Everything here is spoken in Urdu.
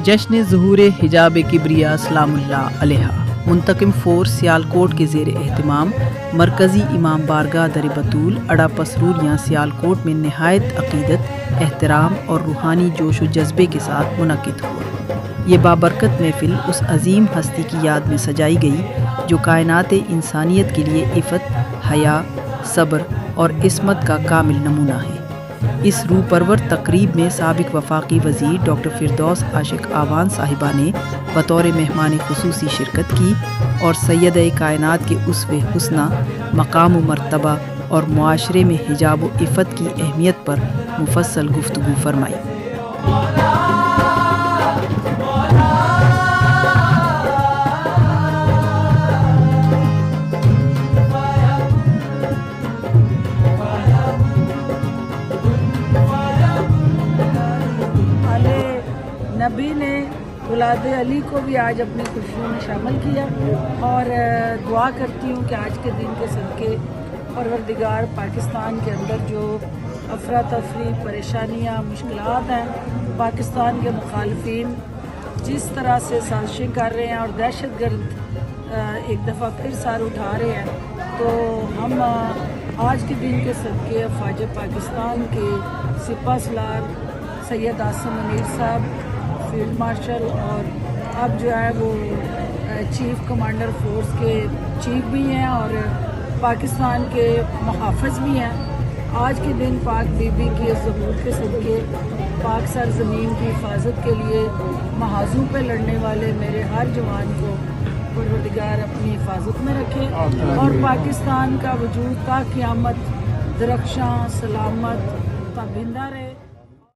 جشن ظہور حجاب کبریا سلام اللہ علیہ منتقم فور سیالکوٹ کے زیر اہتمام مرکزی امام بارگاہ در بطول اڑا پسروریاں سیالکوٹ میں نہایت عقیدت، احترام اور روحانی جوش و جذبے کے ساتھ منعقد ہوا۔ یہ بابرکت محفل اس عظیم ہستی کی یاد میں سجائی گئی جو کائنات انسانیت کے لیے عفت، حیا، صبر اور عصمت کا کامل نمونہ ہے۔ اس روح پرور تقریب میں سابق وفاقی وزیر ڈاکٹر فردوس عاشق آوان صاحبہ نے بطور مہمان خصوصی شرکت کی اور سیدہ کائنات کے اسوہ حسنہ، مقام و مرتبہ اور معاشرے میں حجاب و عفت کی اہمیت پر مفصل گفتگو فرمائی۔ نبی نے اولاد علی کو بھی آج اپنی خوشیوں میں شامل کیا اور دعا کرتی ہوں کہ آج کے دن کے صدقے پروردگار پاکستان کے اندر جو افراتفری، پریشانیاں، مشکلات ہیں، پاکستان کے مخالفین جس طرح سے سازشیں کر رہے ہیں اور دہشت گرد ایک دفعہ پھر سر اٹھا رہے ہیں، تو ہم آج کے دن کے صدقے افواج پاکستان کے سپہ سالار سید عاصم منیر صاحب، فیلڈ مارشل، اور اب جو ہے وہ چیف کمانڈر فورس کے چیف بھی ہیں اور پاکستان کے محافظ بھی ہیں، آج کے دن پاک بی بی کی ظہور کے صدقے پاک سرزمین کی حفاظت کے لیے محاذوں پہ لڑنے والے میرے ہر جوان کو پروردگار اپنی حفاظت میں رکھے اور پاکستان کا وجود تا قیامت درخشاں، سلامت، تابندہ رہے۔